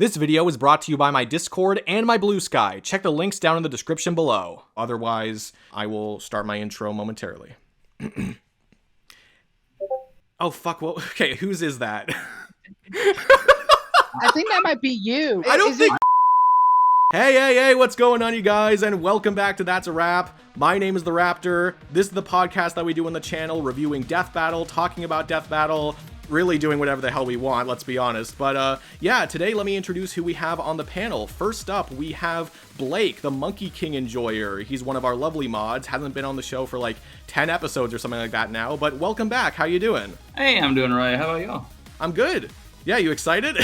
This video is brought to you by my Discord and my Blue Sky. Check the links down in the description below. Otherwise, I will start my intro momentarily. Oh, fuck. Well, okay, whose is that? I think that might be you. I don't think... Hey, what's going on, you guys? And welcome back to That's a Wrap. My name is The Raptor. This is the podcast that we do on the channel, reviewing Death Battle, talking about Death Battle, really doing whatever the hell we want, let's be honest. But yeah, today let me introduce who we have on the panel. First up, we have Blake, the Monkey King enjoyer. He's one of our lovely mods, hasn't been on the show for like 10 episodes or something like that now, but welcome back. How you doing? Hey, I'm doing right. How about y'all? I'm good. Yeah, you excited?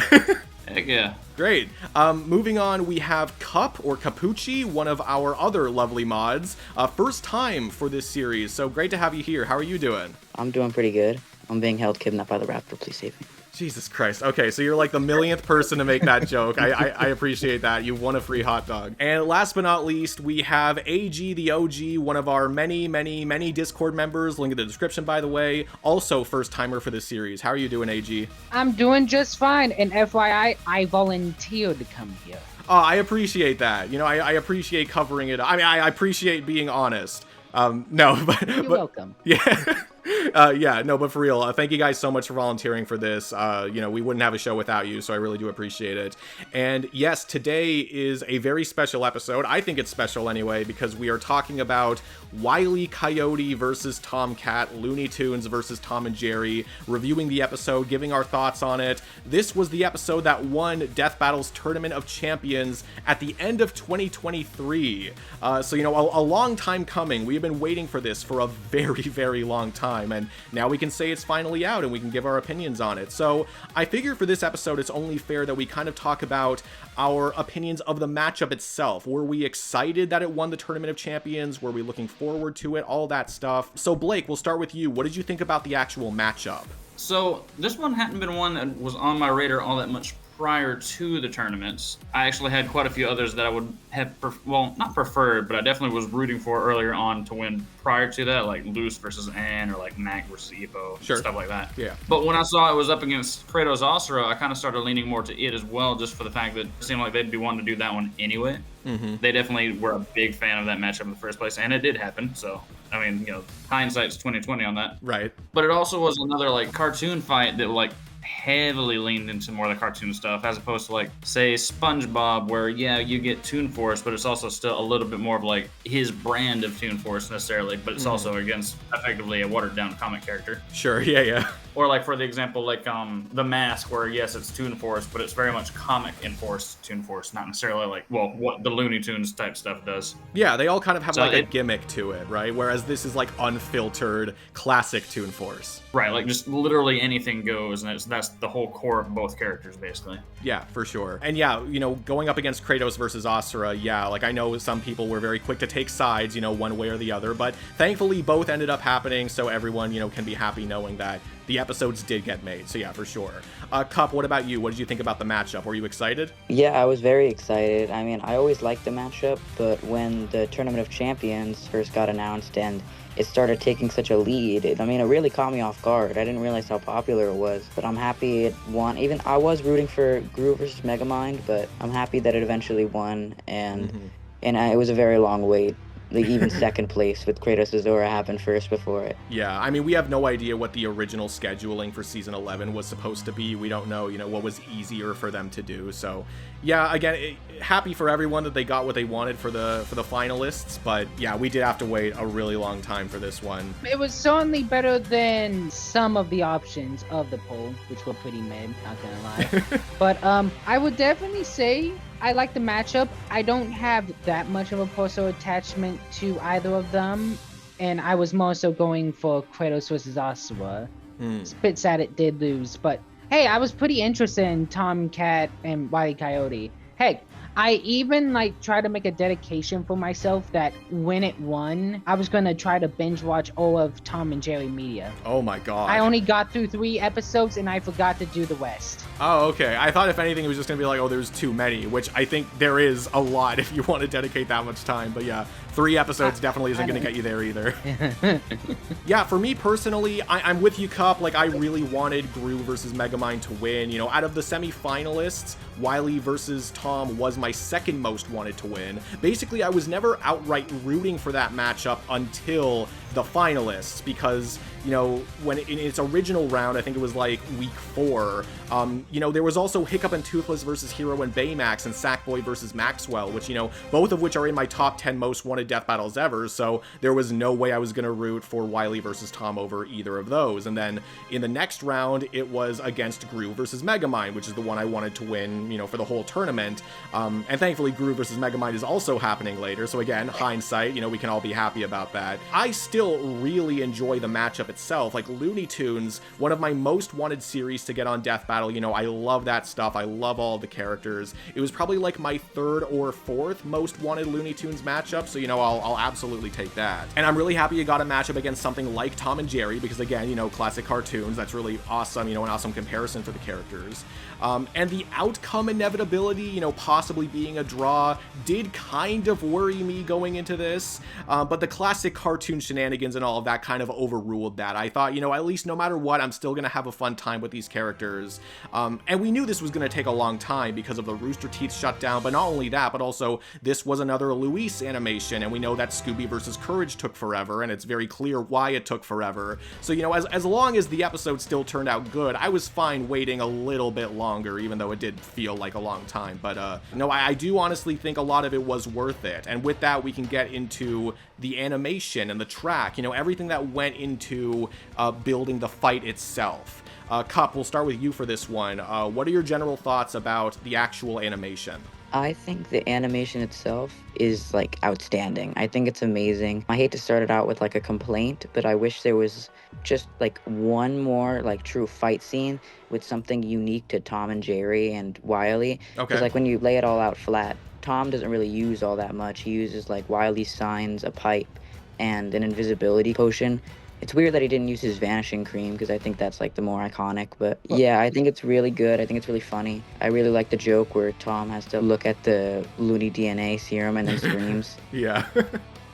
Heck yeah. Great. Moving on, we have Cup, or Capucci, one of our other lovely mods. First time for this series, so great to have you here. How are you doing? I'm doing pretty good. I'm being held kidnapped by the Raptor. Please save me. Jesus Christ. Okay, so you're like the millionth person to make that joke. I appreciate that. You won a free hot dog. And last but not least, we have AG the OG, one of our many Discord members. Link in the description, by the way. Also first timer for this series. How are you doing, AG? I'm doing just fine. And FYI, I volunteered to come here. Oh, I appreciate that. You know, I appreciate covering it. I mean, I appreciate being honest. No, but... You're welcome. Yeah. Yeah, no, but for real, thank you guys so much for volunteering for this. You know, we wouldn't have a show without you, so I really do appreciate it. And yes, today is a very special episode. I think it's special anyway, because we are talking about Wile Coyote versus Tomcat, Looney Tunes versus Tom and Jerry, reviewing the episode, giving our thoughts on it. This was the episode that won Death Battle's Tournament of Champions at the end of 2023. So, you know, a long time coming. We have been waiting for this for a very long time. And now we can say it's finally out and we can give our opinions on it. So I figure for this episode, it's only fair that we kind of talk about our opinions of the matchup itself. Were we excited that it won the Tournament of Champions? Were we looking forward to it? All that stuff. So Blake, we'll start with you. What did you think about the actual matchup? So this one hadn't been one that was on my radar all that much prior to the tournaments. I actually had quite a few others that I would have, well, not preferred, but I definitely was rooting for earlier on to win prior to that, like Luce versus Aang or like Mac versus Ippo, sure, stuff like that. Yeah. But when I saw it was up against Kratos Asura, I kind of started leaning more to it as well, just for the fact that it seemed like they'd be wanting to do that one anyway. Mm-hmm. They definitely were a big fan of that matchup in the first place, and it did happen. So, I mean, you know, hindsight's 20/20 on that. Right. But it also was another like cartoon fight that like heavily leaned into more of the cartoon stuff, as opposed to like, say, SpongeBob, where yeah, you get Toon Force, but it's also still a little bit more of like his brand of Toon Force necessarily, but it's also against effectively a watered down comic character. Sure, yeah. Or like for the example, like The Mask, where yes, it's Toon Force, but it's very much comic enforced Toon Force, not necessarily like, well, what the Looney Tunes type stuff does. Yeah, they all kind of have like a gimmick to it, right? Whereas this is like unfiltered, classic Toon Force. Right, like just literally anything goes, and that's the whole core of both characters, basically. Yeah, for sure. And yeah, you know, going up against Kratos versus Asura, yeah, like I know some people were very quick to take sides, you know, one way or the other, but thankfully both ended up happening, so everyone, you know, can be happy knowing that the episodes did get made. So yeah, for sure. Cup, what about you? What did you think about the matchup? Were you excited? Yeah, I was very excited. I mean, I always liked the matchup, but when the Tournament of Champions first got announced and it started taking such a lead, it really caught me off guard. I didn't realize how popular it was, but I'm happy it won. Even I was rooting for Gru versus Megamind, but I'm happy that it eventually won, and it was a very long wait. Like even second place with Kratos Azura happened first before it. Yeah, I mean, we have no idea what the original scheduling for season 11 was supposed to be. We don't know, you know, what was easier for them to do. So yeah, again, happy for everyone that they got what they wanted for the finalists. But yeah, we did have to wait a really long time for this one. It was certainly better than some of the options of the poll, which were pretty mid, not gonna lie. But I would definitely say I like the matchup. I don't have that much of a personal attachment to either of them, and I was more so going for Kratos versus Asura. Spit sad it did lose, but hey, I was pretty interested in Tomcat and Wile Coyote. Heck, I even like tried to make a dedication for myself that when it won, I was gonna try to binge watch all of Tom and Jerry media. Oh my god. I only got through 3 episodes and I forgot to do the rest. Oh, okay. I thought if anything it was just gonna be like, oh, there's too many, which I think there is a lot if you want to dedicate that much time. But yeah, 3 episodes definitely isn't gonna get you there either. Yeah, for me personally, I'm with you, Cup. Like, I really wanted Gru versus Megamind to win. You know, out of the semi-finalists, Wile versus Tom was my second most wanted to win. Basically, I was never outright rooting for that matchup until the finalists, because, you know, when in its original round, I think it was like week 4, you know, there was also Hiccup and Toothless versus Hero and Baymax, and Sackboy versus Maxwell, which, you know, both of which are in my top 10 most wanted death battles ever, so there was no way I was gonna root for Wile versus Tom over either of those. And then in the next round, it was against Gru versus Megamind, which is the one I wanted to win, you know, for the whole tournament. And thankfully, Gru versus Megamind is also happening later, so again, hindsight, you know, we can all be happy about that. I still really enjoy the matchup itself. Like Looney Tunes, one of my most wanted series to get on Death Battle, you know, I love that stuff. I love all the characters. It was probably like my 3rd or 4th most wanted Looney Tunes matchup, so, you know, I'll absolutely take that. And I'm really happy you got a matchup against something like Tom and Jerry, because again, you know, classic cartoons, that's really awesome, you know, an awesome comparison for the characters. And the outcome inevitability, you know, possibly being a draw, did kind of worry me going into this, but the classic cartoon shenanigans and all of that kind of overruled that. I thought, you know, at least no matter what, I'm still gonna have a fun time with these characters. And we knew this was gonna take a long time because of the Rooster Teeth shutdown, but not only that, but also this was another Luis animation, and we know that Scooby versus Courage took forever, and it's very clear why it took forever. So, you know, as long as the episode still turned out good, I was fine waiting a little bit longer, even though it did feel like a long time. But no, I do honestly think a lot of it was worth it. And with that, we can get into the animation and the track, you know, everything that went into building the fight itself. Cup, we'll start with you for this one. What are your general thoughts about the actual animation? I think the animation itself is like outstanding. I think it's amazing. I hate to start it out with like a complaint, but I wish there was just like one more like true fight scene with something unique to Tom and Jerry and Wile. Okay. Because like when you lay it all out flat, Tom doesn't really use all that much. He uses like Wile's signs, a pipe, and an invisibility potion. It's weird that he didn't use his vanishing cream, because I think that's like the more iconic. But yeah, I think it's really good. I think it's really funny. I really like the joke where Tom has to look at the Looney DNA serum and then screams. Yeah.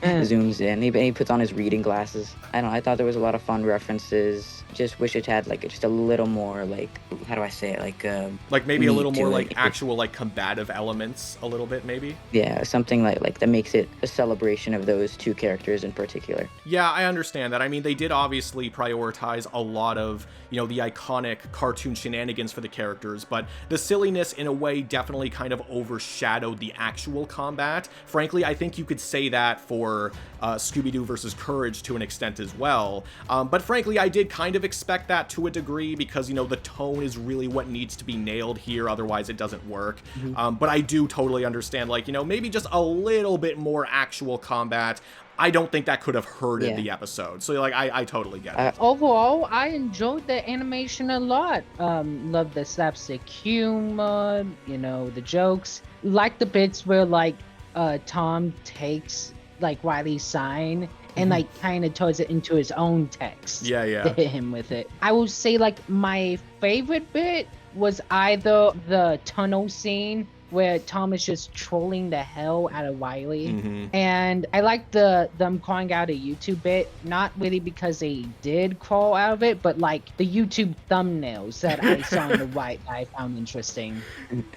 Zooms in. He puts on his reading glasses. I don't know. I thought there was a lot of fun references. Just wish it had like just a little more like, how do I say it, like maybe a little more it. like actual like combative elements a little bit, maybe. Yeah, something like that makes it a celebration of those two characters in particular. Yeah, I understand that. I mean, they did obviously prioritize a lot of, you know, the iconic cartoon shenanigans for the characters, but the silliness in a way definitely kind of overshadowed the actual combat. Frankly, I think you could say that for Scooby-Doo versus Courage to an extent as well. But frankly, I did kind of expect that to a degree, because, you know, the tone is really what needs to be nailed here, otherwise it doesn't work. But I do totally understand, like, you know, maybe just a little bit more actual combat. I don't think that could have hurted the episode. So, like, I totally get it. Overall, I enjoyed the animation a lot. Love the slapstick humor, you know, the jokes. Like the bits where, like, Tom takes, like, Wile's sign and, like, kind of turns it into his own text. Yeah. To hit him with it. I would say, like, my favorite bit was either the tunnel scene where Tom is just trolling the hell out of Wile. And I like them calling out a YouTube bit, not really because they did crawl out of it, but like the YouTube thumbnails that I saw on the right I found interesting.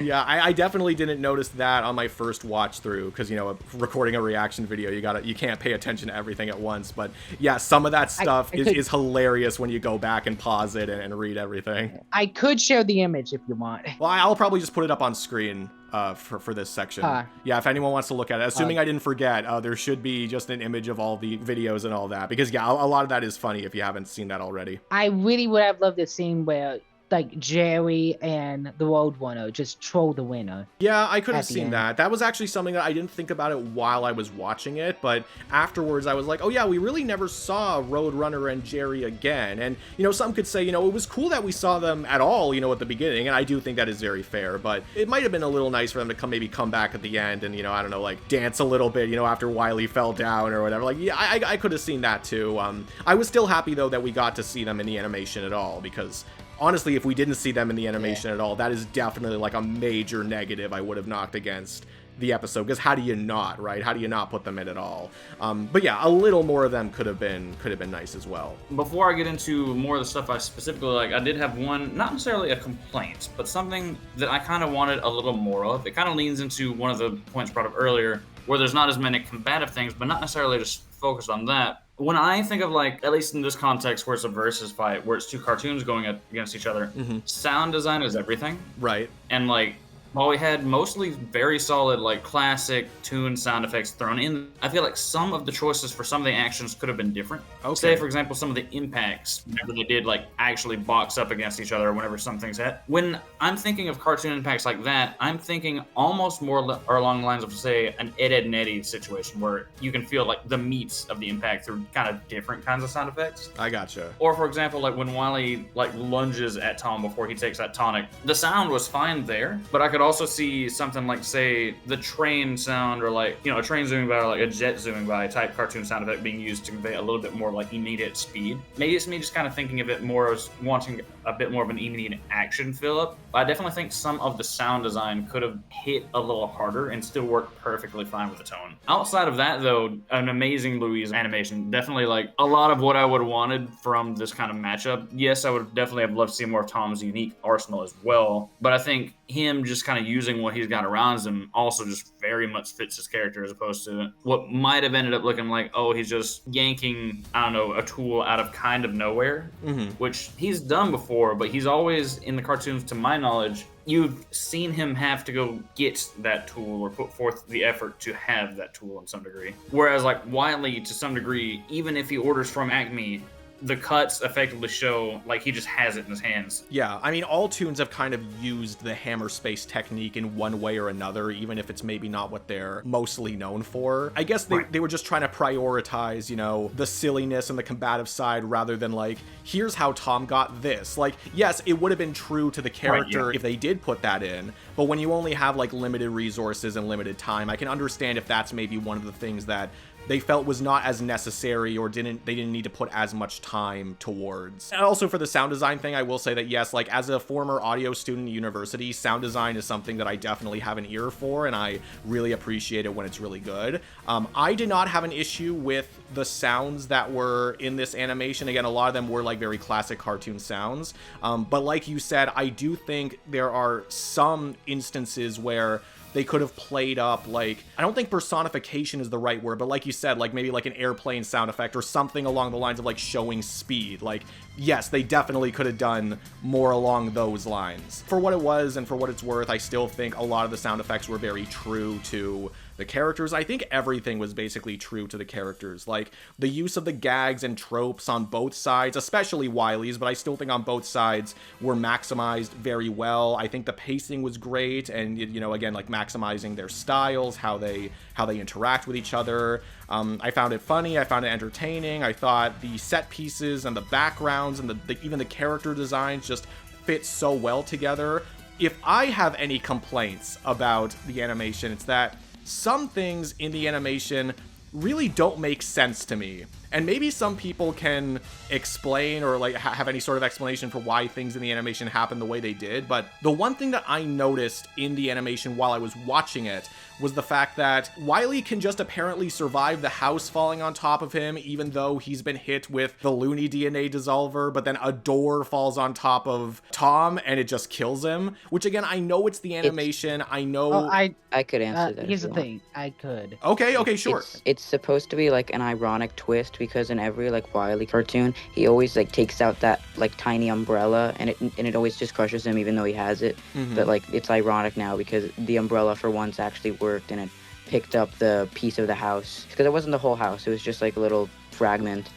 Yeah, I definitely didn't notice that on my first watch through, because, you know, recording a reaction video, you can't pay attention to everything at once. But yeah, some of that stuff is hilarious when you go back and pause it and read everything. I could share the image if you want. Well, I'll probably just put it up on screen for this section. Yeah, if anyone wants to look at it, assuming I didn't forget, there should be just an image of all the videos and all that, because yeah, a lot of that is funny if you haven't seen that already. I really would have loved the scene where like Jerry and the Road Runner just troll the winner. Yeah, I could have seen that. That was actually something that I didn't think about it while I was watching it, but afterwards I was like, oh yeah, we really never saw Road Runner and Jerry again. And, you know, some could say, you know, it was cool that we saw them at all, you know, at the beginning, and I do think that is very fair, but it might have been a little nice for them to maybe come back at the end and, you know, I don't know, like dance a little bit, you know, after Wile fell down or whatever. Like, yeah, I could have seen that too. I was still happy though that we got to see them in the animation at all, because honestly, if we didn't see them in the animation at all, that is definitely like a major negative I would have knocked against the episode, because how do you not, right? How do you not put them in at all? But yeah, a little more of them could have been nice as well. Before I get into more of the stuff I specifically like, I did have one, not necessarily a complaint, but something that I kind of wanted a little more of. It kind of leans into one of the points brought up earlier, where there's not as many combative things, but not necessarily just focused on that. When I think of, like, at least in this context where it's a versus fight, where it's two cartoons going against each other, sound design is everything. Right. And, like, while we had mostly very solid, like, classic tune sound effects thrown in, I feel like some of the choices for some of the actions could have been different. Okay. Say, for example, some of the impacts, whenever they did, like, actually box up against each other, or whenever something's hit. When I'm thinking of cartoon impacts like that, I'm thinking almost more or along the lines of, say, an Ed, Edd n Eddy situation, where you can feel, like, the meats of the impact through kind of different kinds of sound effects. I gotcha. Or, for example, like, when Wile, like, lunges at Tom before he takes that tonic, the sound was fine there, but I could also see something like, say, the train sound, or, like, you know, a train zooming by, or like a jet zooming by type cartoon sound effect being used to convey a little bit more, like, immediate speed. Maybe it's me just kind of thinking of it more as wanting a bit more of an immediate action fill-up. But I definitely think some of the sound design could have hit a little harder and still worked perfectly fine with the tone. Outside of that, though, an amazing Louise animation. Definitely, like, a lot of what I would have wanted from this kind of matchup. Yes, I would definitely have loved to see more of Tom's unique arsenal as well, but I think him just kind of using what he's got around him also just very much fits his character, as opposed to what might have ended up looking like, oh, he's just yanking, I don't know, a tool out of kind of nowhere, which he's done before, but he's always, in the cartoons, to my knowledge, you've seen him have to go get that tool or put forth the effort to have that tool in some degree. Whereas, like, Wile, to some degree, even if he orders from Acme, the cuts effectively show like he just has it in his hands. Yeah, I mean, all tunes have kind of used the hammer space technique in one way or another, even if it's maybe not what they're mostly known for. I guess they were just trying to prioritize, you know, the silliness and the combative side rather than, like, here's how Tom got this. Like, yes, it would have been true to the character if they did put that in, but when you only have, like, limited resources and limited time, I can understand if that's maybe one of the things that they felt was not as necessary, or they didn't need to put as much time towards. And also for the sound design thing, I will say that yes, like, as a former audio student at university, sound design is something that I definitely have an ear for, and I really appreciate it when it's really good. I did not have an issue with the sounds that were in this animation. Again, a lot of them were, like, very classic cartoon sounds. But like you said, I do think there are some instances where they could have played up, like, I don't think personification is the right word, but like you said, like, maybe like an airplane sound effect or something along the lines of, like, showing speed. Like, yes, they definitely could have done more along those lines. For what it was and for what it's worth, I still think a lot of the sound effects were very true to the characters. I think everything was basically true to the characters. Like, the use of the gags and tropes on both sides, especially Wile's, but I still think on both sides were maximized very well. I think the pacing was great, and, you know, again, like, maximizing their styles, how they interact with each other. I found it funny, I found it entertaining. I thought the set pieces and the backgrounds and even the character designs just fit so well together. If I have any complaints about the animation, it's that some things in the animation really don't make sense to me. And maybe some people can explain or, like, have any sort of explanation for why things in the animation happen the way they did. But the one thing that I noticed in the animation while I was watching it was the fact that Wile can just apparently survive the house falling on top of him, even though he's been hit with the Looney DNA dissolver, but then a door falls on top of Tom and it just kills him. Which, again, I know it's the animation. I know... Oh, I could answer that. Here's the thing. I could. Okay, sure. It's supposed to be, like, an ironic twist, because in every, like, Wile cartoon, he always, like, takes out that, like, tiny umbrella, and it always just crushes him even though he has it. But, like, it's ironic now because the umbrella for once actually worked, and it picked up the piece of the house, because it wasn't the whole house, it was just, like, a little fragment.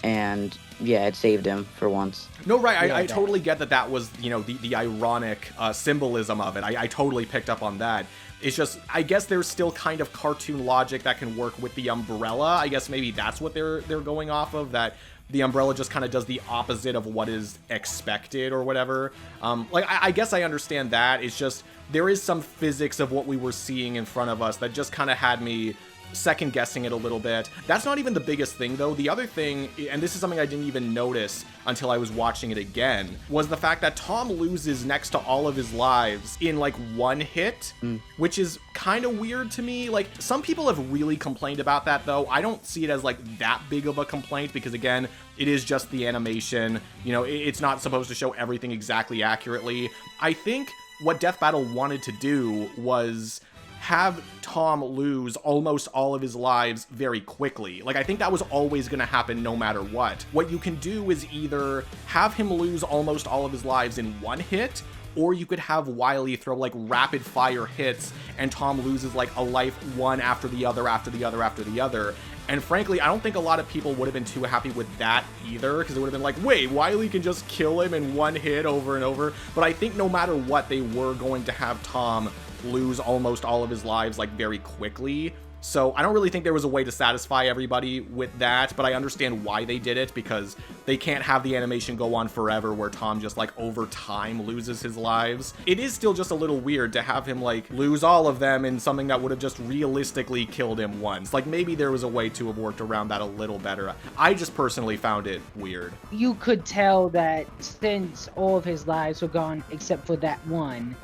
And yeah, it saved him for once. No, right. I totally get that was, you know, the ironic symbolism of it. I totally picked up on that. It's just, I guess there's still kind of cartoon logic that can work with the umbrella. I guess maybe that's what they're going off of, that the umbrella just kind of does the opposite of what is expected or whatever. Like, I guess I understand that. It's just, there is some physics of what we were seeing in front of us that just kind of had me second guessing it a little bit. That's not even the biggest thing though. The other thing, and this is something I didn't even notice until I was watching it again, was the fact that Tom loses next to all of his lives in like one hit, which is kind of weird to me. Like, some people have really complained about that though. I don't see it as like that big of a complaint because again, it is just the animation. You know, it's not supposed to show everything exactly accurately. I think what Death Battle wanted to do was have Tom lose almost all of his lives very quickly. Like, I think that was always going to happen no matter what. What you can do is either have him lose almost all of his lives in one hit, or you could have Wile throw like rapid fire hits and Tom loses like a life one after the other, after the other, after the other. And frankly, I don't think a lot of people would have been too happy with that either, because it would have been like, wait, Wile can just kill him in one hit over and over. But I think no matter what, they were going to have Tom lose almost all of his lives like very quickly. So I don't really think there was a way to satisfy everybody with that, but I understand why they did it, because they can't have the animation go on forever where Tom just like over time loses his lives. It is still just a little weird to have him like lose all of them in something that would have just realistically killed him once. Like, maybe there was a way to have worked around that a little better. I just personally found it weird. You could tell that since all of his lives were gone except for that one,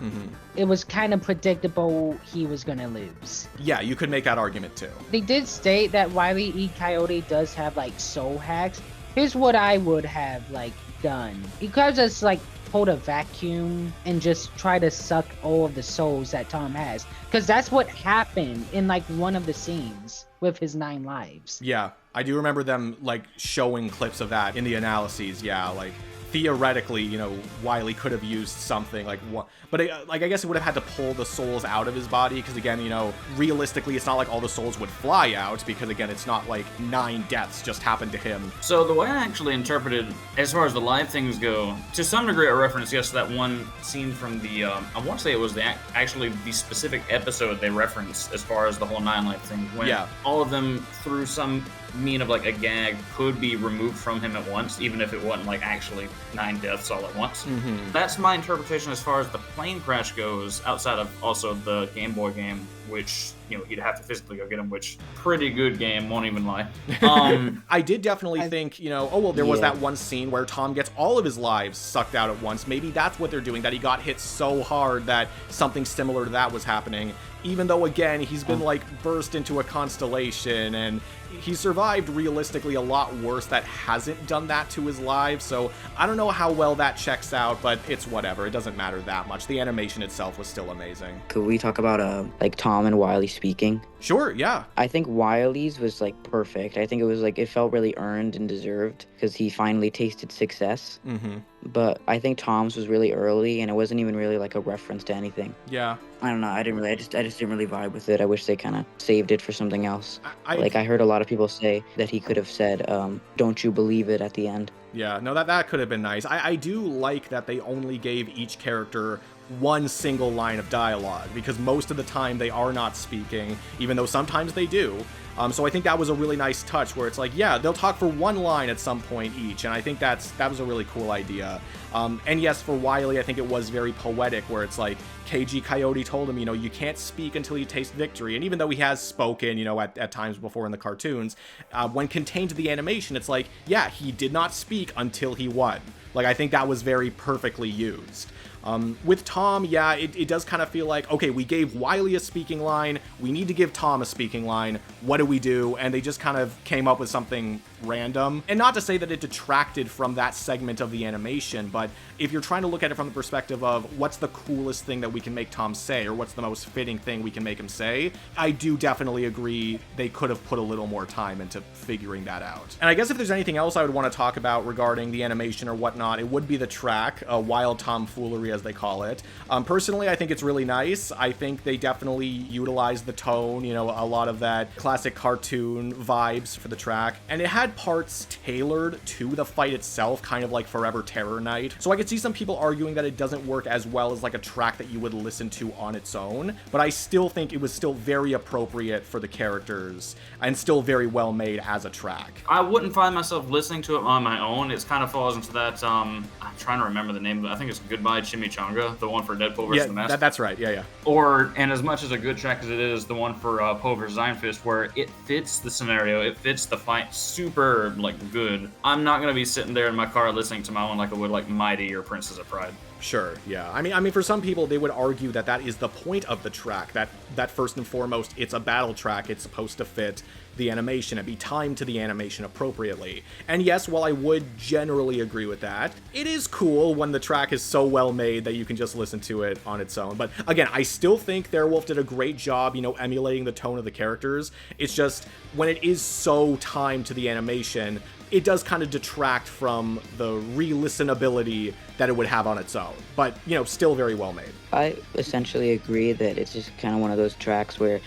it was kind of predictable he was gonna lose. Yeah, you could make that argument too. They did state that Wile E. Coyote does have like soul hacks. Here's what I would have like done. You could just like hold a vacuum and just try to suck all of the souls that Tom has, because that's what happened in like one of the scenes with his 9 lives. Yeah, I do remember them like showing clips of that in the analyses. Yeah, like theoretically, you know, Wile could have used something like what, but like I guess it would have had to pull the souls out of his body, because again, you know, realistically, it's not like all the souls would fly out, because again, it's not like 9 deaths just happened to him. So the way I actually interpreted, as far as the live things go, to some degree, a reference, yes, to that one scene from the, I want to say it was actually the specific episode they referenced as far as the whole 9 life thing, when all of them, through some mean of like a gag, could be removed from him at once, even if it wasn't like actually 9 deaths all at once. That's my interpretation as far as the plane crash goes, outside of also the Game Boy game, which, you know, you'd have to physically go get them, which pretty good game, won't even lie. I did definitely think, you know, oh, well, there was that one scene where Tom gets all of his lives sucked out at once. Maybe that's what they're doing, that he got hit so hard that something similar to that was happening. Even though, again, he's been, like, burst into a constellation, and he survived realistically a lot worse that hasn't done that to his lives, so I don't know how well that checks out, but it's whatever. It doesn't matter that much. The animation itself was still amazing. Could we talk about, like, Tom and Wile speaking? Sure, yeah. I think Wile's was, like, perfect. I think it was, like, it felt really earned and deserved, because he finally tasted success. But I think Tom's was really early, and it wasn't even really, like, a reference to anything. Yeah. I don't know. I just didn't really vibe with it. I wish they kind of saved it for something else. I heard a lot of people say that he could have said, "Don't you believe it" at the end. Yeah, no, that could have been nice. I do like that they only gave each character one single line of dialogue, because most of the time they are not speaking, even though sometimes they do. So I think that was a really nice touch, where it's like, yeah, they'll talk for one line at some point each, and I think that was a really cool idea. And yes, for Wile, I think it was very poetic, where it's like, KG Coyote told him, you know, you can't speak until you taste victory. And even though he has spoken, you know, at times before in the cartoons, when contained to the animation, it's like, yeah, he did not speak until he won. Like, I think that was very perfectly used. With Tom, yeah, it does kind of feel like, okay, we gave Wile a speaking line, we need to give Tom a speaking line, what do we do? And they just kind of came up with something random. And not to say that it detracted from that segment of the animation, but if you're trying to look at it from the perspective of what's the coolest thing that we can make Tom say, or what's the most fitting thing we can make him say, I do definitely agree they could have put a little more time into figuring that out. And I guess if there's anything else I would want to talk about regarding the animation or whatnot, it would be the track, Wild Tomfoolery, as they call it. Personally, I think it's really nice. I think they definitely utilize the tone, you know, a lot of that classic cartoon vibes for the track. And it had parts tailored to the fight itself, kind of like Forever Terror Night. So I could see some people arguing that it doesn't work as well as like a track that you would listen to on its own, but I still think it was still very appropriate for the characters and still very well made as a track. I wouldn't find myself listening to it on my own. It kind of falls into that, I'm trying to remember the name, but I think it's Goodbye Jimmy Chimichanga, the one for Deadpool versus the Mask. That's right. Yeah. And as much as a good track as it is, the one for Poe versus Iron Fist, where it fits the scenario, it fits the fight super, like, good. I'm not going to be sitting there in my car listening to my own like I would, like, Mighty or Princess of Pride. Sure, yeah. I mean, for some people, they would argue that that is the point of the track, that first and foremost, it's a battle track, it's supposed to fit the animation and be timed to the animation appropriately. And yes, while I would generally agree with that, it is cool when the track is so well made that you can just listen to it on its own. But again, I still think Theirwolf did a great job, emulating the tone of the characters. It's just, when it is so timed to the animation, it does kind of detract from the re-listenability that it would have on its own. But, still very well made. I essentially agree that it's just kind of one of those tracks where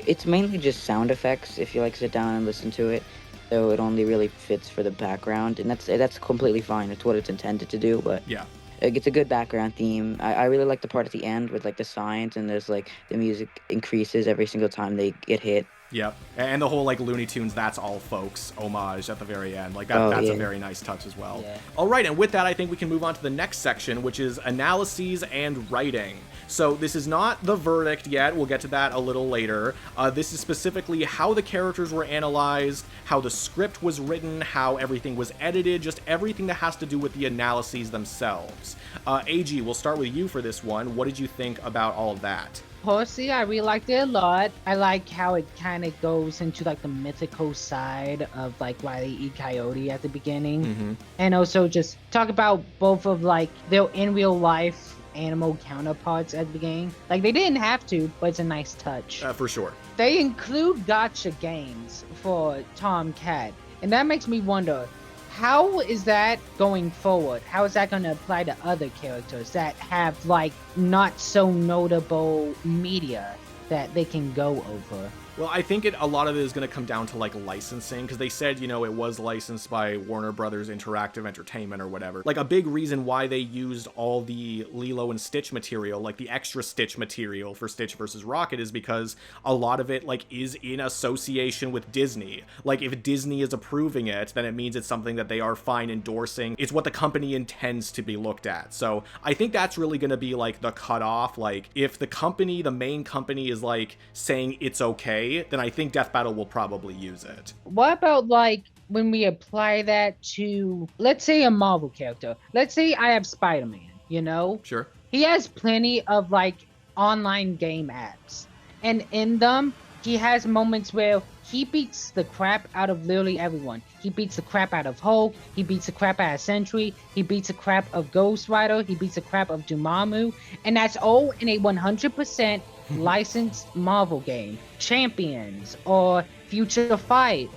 it's mainly just sound effects if you like sit down and listen to it. So it only really fits for the background, and that's completely fine. It's what it's intended to do, but yeah. It's a good background theme. I really like the part at the end with like the signs and there's like the music increases every single time they get hit. Yep. And the whole like Looney Tunes, that's all folks homage at the very end. Like that's a very nice touch as well. Yeah. All right, and with that, I think we can move on to the next section, which is analyses and writing. So this is not the verdict yet. We'll get to that a little later. This is specifically how the characters were analyzed, how the script was written, how everything was edited, just everything that has to do with the analyses themselves. AG, we'll start with you for this one. What did you think about all of that? Personally, I really liked it a lot. I like how it kind of goes into like the mythical side of like Wile E. Coyote at the beginning. Mm-hmm. And also just talk about both of like their in real life animal counterparts at the beginning. Like they didn't have to, but it's a nice touch. For sure. They include gacha games for Tom Cat. And that makes me wonder, how is that going forward? How is that going to apply to other characters that have like not so notable media that they can go over? Well, I think a lot of it is going to come down to like licensing, because they said, it was licensed by Warner Brothers Interactive Entertainment or whatever. Like a big reason why they used all the Lilo and Stitch material, like the extra Stitch material for Stitch versus Rocket, is because a lot of it like is in association with Disney. Like if Disney is approving it, then it means it's something that they are fine endorsing. It's what the company intends to be looked at. So I think that's really going to be like the cutoff. Like if the main company is like saying it's okay, then I think Death Battle will probably use it. What about like when we apply that to, let's say, a Marvel character? Let's say I have Spider-Man, Sure. He has plenty of like online game apps. And in them, he has moments where he beats the crap out of literally everyone. He beats the crap out of Hulk. He beats the crap out of Sentry. He beats the crap of Ghost Rider. He beats the crap of Dormammu. And that's all in a 100% licensed Marvel game. Champions or Future Fight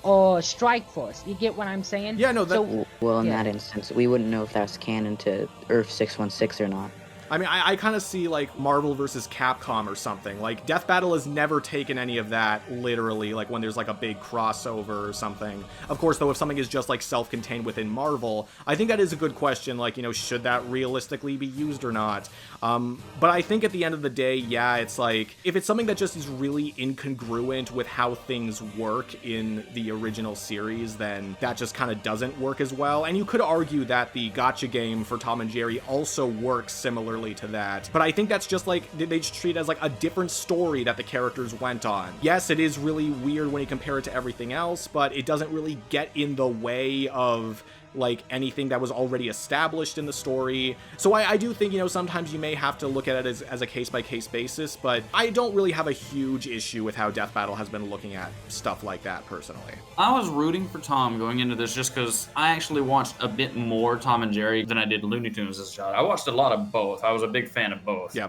or Strike Force. You get what I'm saying? Yeah, no, Well, in that instance, we wouldn't know if that's canon to Earth 616 or not. I mean, I kind of see like Marvel versus Capcom or something. Like Death Battle has never taken any of that literally, like when there's like a big crossover or something. Of course, though, if something is just like self-contained within Marvel, I think that is a good question. Like, should that realistically be used or not? But I think at the end of the day, yeah, it's like if it's something that just is really incongruent with how things work in the original series, then that just kind of doesn't work as well. And you could argue that the gacha game for Tom and Jerry also works similarly to that, but I think that's just like they just treat it as like a different story that the characters went on. Yes, it is really weird when you compare it to everything else, but it doesn't really get in the way of like anything that was already established in the story. So I do think, sometimes you may have to look at it as a case-by-case basis, but I don't really have a huge issue with how Death Battle has been looking at stuff like that, personally. I was rooting for Tom going into this just because I actually watched a bit more Tom and Jerry than I did Looney Tunes as a child. I watched a lot of both. I was a big fan of both. Yeah.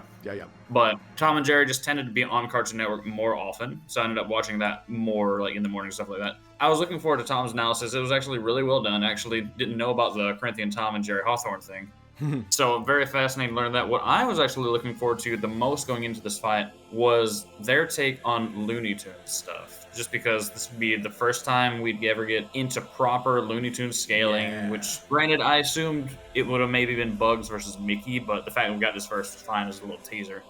But Tom and Jerry just tended to be on Cartoon Network more often, so I ended up watching that more like in the morning, stuff like that. I was looking forward to Tom's analysis. It was actually really well done. I actually didn't know about the Corinthian Tom and Jerry Hawthorne thing. So very fascinating to learn that. What I was actually looking forward to the most going into this fight was their take on Looney Tunes stuff. Just because this would be the first time we'd ever get into proper Looney Tunes scaling, which, granted, I assumed it would have maybe been Bugs versus Mickey, but the fact that we got this first is fine as a little teaser.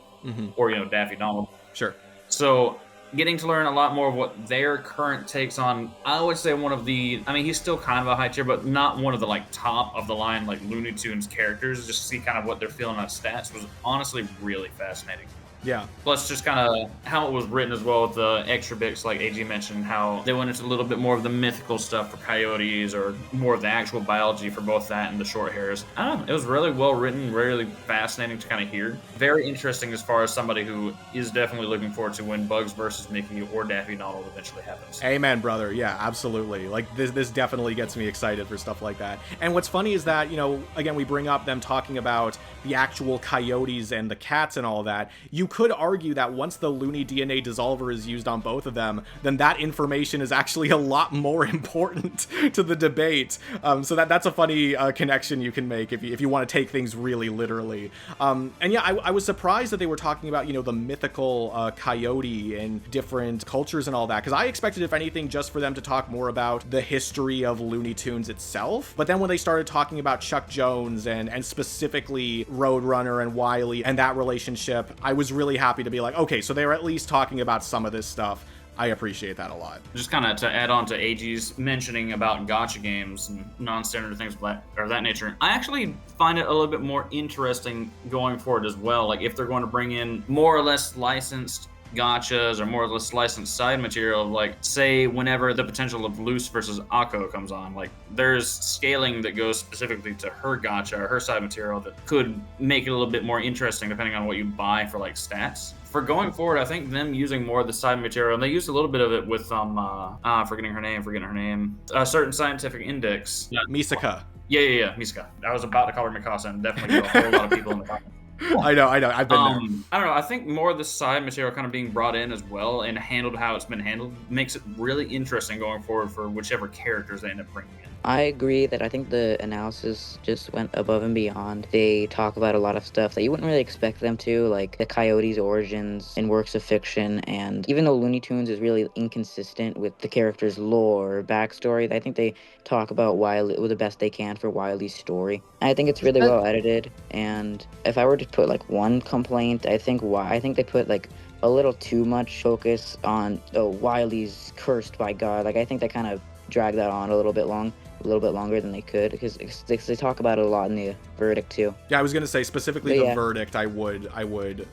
Or, Daffy Donald. Sure. So getting to learn a lot more of what their current takes on, I would say one of the, I mean, he's still kind of a high tier, but not one of the like top of the line like Looney Tunes characters. Just to see kind of what they're feeling on stats was honestly really fascinating. Yeah. Plus, just kind of how it was written as well with the extra bits, like AG mentioned, how they went into a little bit more of the mythical stuff for coyotes or more of the actual biology for both that and the short hairs. I don't know. It was really well written, really fascinating to kind of hear. Very interesting as far as somebody who is definitely looking forward to when Bugs versus Mickey or Daffy Donald eventually happens. Amen, brother. Yeah, absolutely. Like this definitely gets me excited for stuff like that. And what's funny is that, you know, again, we bring up them talking about the actual coyotes and the cats and all that. You could argue that once the Looney DNA dissolver is used on both of them, then that information is actually a lot more important to the debate. So that's a funny connection you can make if you want to take things really literally. And yeah, I was surprised that they were talking about, you know, the mythical coyote and different cultures and all that, because I expected, if anything, just for them to talk more about the history of Looney Tunes itself. But then when they started talking about Chuck Jones and specifically Roadrunner and Wile and that relationship, I was really happy to be like, okay, so they were at least talking about some of this stuff. I appreciate that a lot. Just kind of to add on to AG's mentioning about gacha games and non-standard things of that nature, I actually find it a little bit more interesting going forward as well. Like if they're going to bring in more or less licensed gachas or more or less licensed side material, like say whenever the potential of Luce versus Akko comes on, like there's scaling that goes specifically to her gacha or her side material that could make it a little bit more interesting depending on what you buy for like stats. For going forward, I think them using more of the side material, and they used a little bit of it with forgetting her name, a certain scientific index. Misaka. Yeah, Misaka. I was about to call her Mikasa and definitely got a whole lot of people in the comments. I know. I've been there. I don't know. I think more of the side material kind of being brought in as well and handled how it's been handled makes it really interesting going forward for whichever characters they end up bringing in. I agree that I think the analysis just went above and beyond. They talk about a lot of stuff that you wouldn't really expect them to, like the Coyote's origins in works of fiction, and even though Looney Tunes is really inconsistent with the character's lore or backstory, I think they talk about Wile the best they can for Wile's story. I think it's really well edited, and if I were to put like one complaint, I think they put like a little too much focus on Wile's cursed by God. Like I think they kind of dragged that on a little bit longer than they could, because they talk about it a lot in the verdict too. Yeah, I was gonna say specifically the verdict. I would,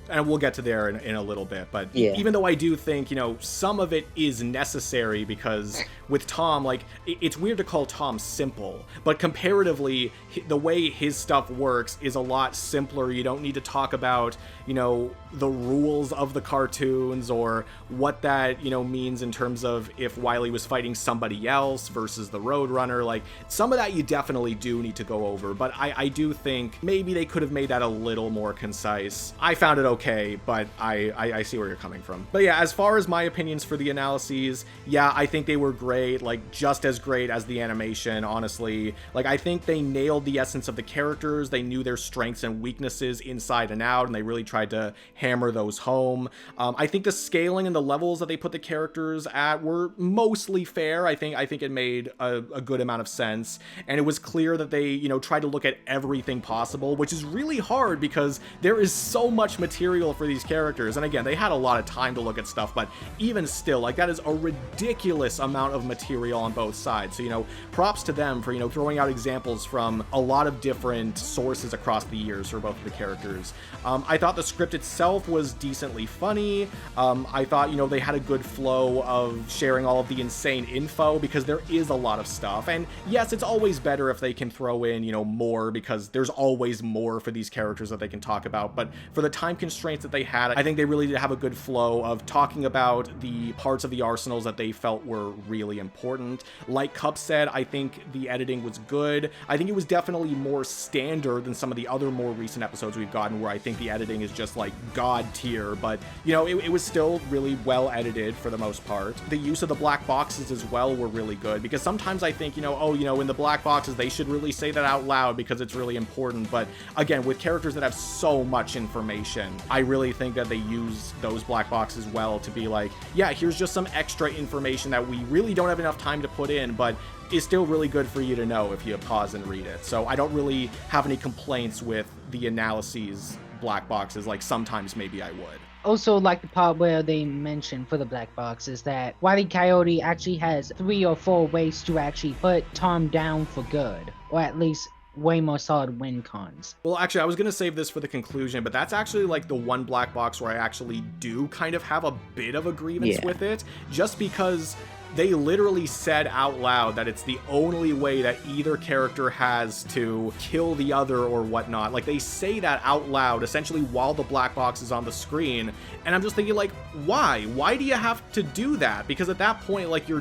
and we'll get to there in a little bit. But even though I do think, you know, some of it is necessary, because with Tom, like it's weird to call Tom simple, but comparatively, the way his stuff works is a lot simpler. You don't need to talk about, you know, the rules of the cartoons or what that, you know, means in terms of if Wile was fighting somebody else versus the Roadrunner. Like some of that you definitely do need to go over, but I do think maybe they could have made that a little more concise. I found it okay, but I see where you're coming from. But yeah, as far as my opinions for the analyses, yeah, I think they were great, like just as great as the animation, honestly. Like I think they nailed the essence of the characters. They knew their strengths and weaknesses inside and out, and they really tried to hammer those home. I think the scaling and the levels that they put the characters at were mostly fair. I think it made a good amount of sense, and it was clear that they, you know, tried to look at everything possible, which is really hard because there is so much material for these characters. And again, they had a lot of time to look at stuff, but even still, like that is a ridiculous amount of material on both sides. So, you know, props to them for, you know, throwing out examples from a lot of different sources across the years for both of the characters. I thought the script itself was decently funny. I thought, you know, they had a good flow of sharing all of the insane info, because there is a lot of stuff. And yes, it's always better if they can throw in, you know, more, because there's always more for these characters that they can talk about. But for the time constraints that they had, I think they really did have a good flow of talking about the parts of the arsenals that they felt were really important. Like Cup said, I think the editing was good. I think it was definitely more standard than some of the other more recent episodes we've gotten, where I think the editing is just like god tier. But, you know, it was still really well edited for the most part. The use of the black boxes as well were really good, because sometimes I think, you know, oh, you know, in the black boxes, they should really say that out loud because it's really important. But again, with characters that have so much information, I really think that they use those black boxes well to be like, yeah, here's just some extra information that we really don't have enough time to put in, but is still really good for you to know if you pause and read it. So I don't really have any complaints with the analyses black boxes, like sometimes maybe I would. also like the part where they mentioned for the black box is that Wile E. Coyote actually has 3 or 4 ways to actually put Tom down for good, or at least way more solid win cons. Well, actually, I was going to save this for the conclusion, but that's actually like the one black box where I actually do kind of have a bit of a grievance with it, just because they literally said out loud that it's the only way that either character has to kill the other or whatnot. Like, they say that out loud, essentially while the black box is on the screen, and I'm just thinking, like, why? Why do you have to do that? Because at that point, like, you're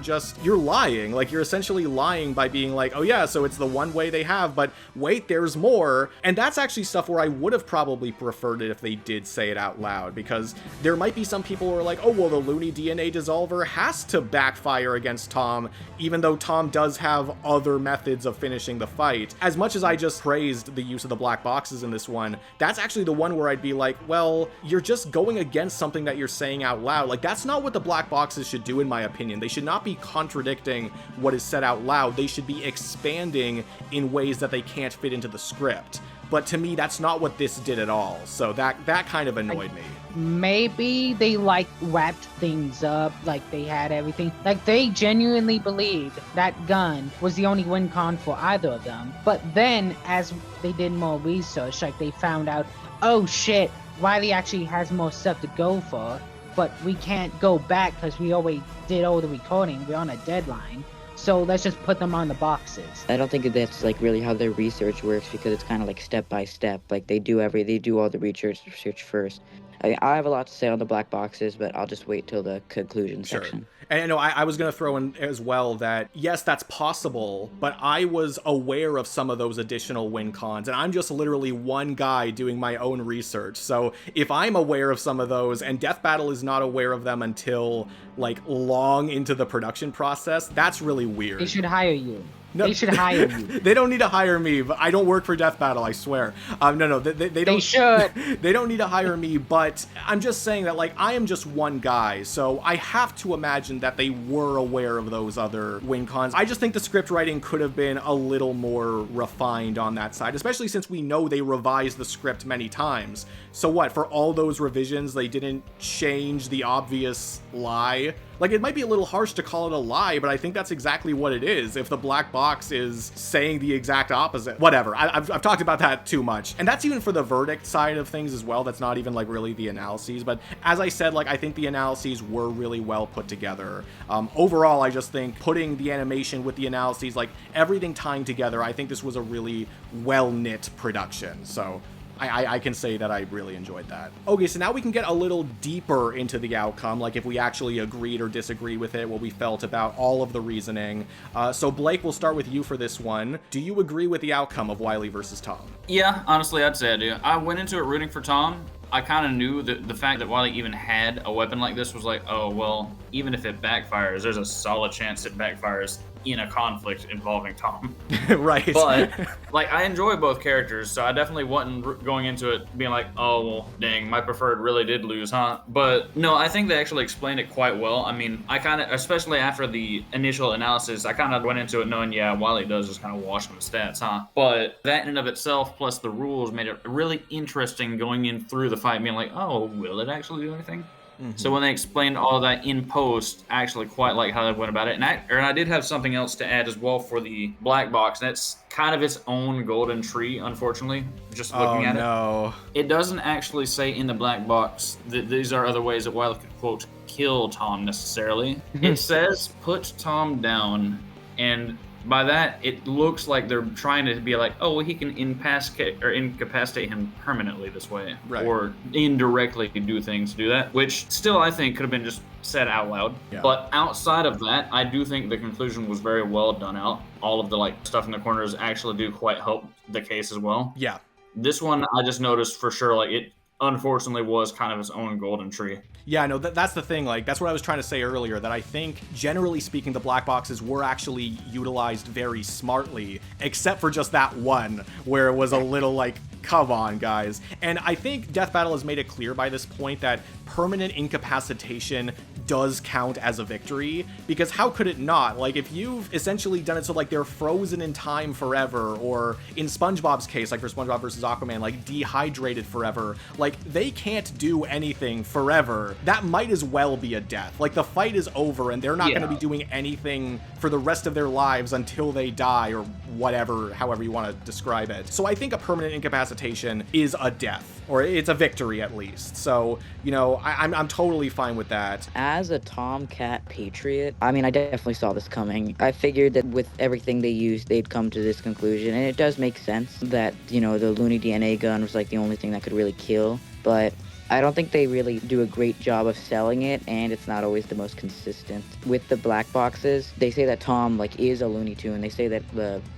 lying. Like, you're essentially lying by being like, oh yeah, so it's the one way they have, but wait, there's more. And that's actually stuff where I would have probably preferred it if they did say it out loud, because there might be some people who are like, oh, well, the Looney DNA dissolver has to backfire against Tom, even though Tom does have other methods of finishing the fight. As much as I just praised the use of the black boxes in this one, that's actually the one where I'd be like, well, you're just going against something that you're saying out loud. Like, that's not what the black boxes should do, in my opinion. They should not be contradicting what is said out loud. They should be expanding in ways that they can't fit into the script. But to me, that's not what this did at all. So that kind of annoyed me. Maybe they like wrapped things up, like they had everything. Like they genuinely believed that gun was the only win con for either of them. But then as they did more research, like they found out, oh shit, Wile actually has more stuff to go for, but we can't go back because we already did all the recording. We're on a deadline. So let's just put them on the boxes. I don't think that's like really how their research works, because it's kind of like step by step. Like they do all the research first. I have a lot to say on the black boxes, but I'll just wait till the conclusion section. And no, I was going to throw in as well that, yes, that's possible, but I was aware of some of those additional win cons, and I'm just literally one guy doing my own research. So if I'm aware of some of those, and Death Battle is not aware of them until, like, long into the production process, that's really weird. They should hire you. No, they should hire you. They don't need to hire me, but I don't work for Death Battle, I swear. No, they don't. They should. They don't need to hire me, but I'm just saying that, like, I am just one guy, so I have to imagine that they were aware of those other win cons. I just think the script writing could have been a little more refined on that side, especially since we know they revised the script many times. So what, for all those revisions, they didn't change the obvious lie? Like, it might be a little harsh to call it a lie, but I think that's exactly what it is, if the black box is saying the exact opposite. Whatever, I've talked about that too much. And that's even for the verdict side of things as well. That's not even, like, really the analyses. But as I said, like, I think the analyses were really well put together. Overall, I just think putting the animation with the analyses, like, everything tying together, I think this was a really well-knit production. So I can say that I really enjoyed that. Okay, so now we can get a little deeper into the outcome, like if we actually agreed or disagreed with it, what we felt about all of the reasoning. So Blake, we'll start with you for this one. Do you agree with the outcome of Wile versus Tom? Yeah, honestly, I'd say I do. I went into it rooting for Tom. I kind of knew that the fact that Wile even had a weapon like this was like, oh, well, even if it backfires, there's a solid chance it backfires in a conflict involving Tom. Right. But, like, I enjoy both characters, so I definitely wasn't going into it being like, oh, well, dang, my preferred really did lose, huh? But, no, I think they actually explained it quite well. I mean, I kind of, especially after the initial analysis, I kind of went into it knowing, yeah, Wile does just kind of wash on the stats, huh? But that in and of itself, plus the rules, made it really interesting going in through the fight, being like, oh, will it actually do anything? Mm-hmm. So when they explained all of that in post, I actually quite like how they went about it. And I did have something else to add as well for the black box. And it's kind of its own golden tree, unfortunately, just looking at it. It doesn't actually say in the black box that these are other ways that Wile could, quote, kill Tom necessarily. It says put Tom down, and by that, it looks like they're trying to be like, oh, well, he can incapacitate him permanently this way. Right. Or indirectly do things to do that, which still I think could have been just said out loud. Yeah. But outside of that, I do think the conclusion was very well done out. All of the, like, stuff in the corners actually do quite help the case as well. Yeah. This one, I just noticed for sure, like, it unfortunately was kind of its own golden tree. Yeah, no, that's the thing. Like, that's what I was trying to say earlier, that I think, generally speaking, the black boxes were actually utilized very smartly, except for just that one, where it was a little, like, Come on, guys. And I think Death Battle has made it clear by this point that permanent incapacitation does count as a victory, because how could it not? Like, if you've essentially done it so like they're frozen in time forever, or in SpongeBob's case, like for SpongeBob versus Aquaman, like dehydrated forever, like they can't do anything forever, that might as well be a death. Like, the fight is over and they're not going to be doing anything for the rest of their lives until they die, or whatever, however you want to describe it. So I think a permanent incapacitation is a death, or it's a victory at least. So, you know, I'm totally fine with that. As a Tomcat patriot, I mean, I definitely saw this coming. I figured that with everything they used, they'd come to this conclusion, and it does make sense that, you know, the Looney DNA gun was like the only thing that could really kill, but I don't think they really do a great job of selling it, and it's not always the most consistent. With the black boxes, they say that Tom, like, is a Looney Tune. They say that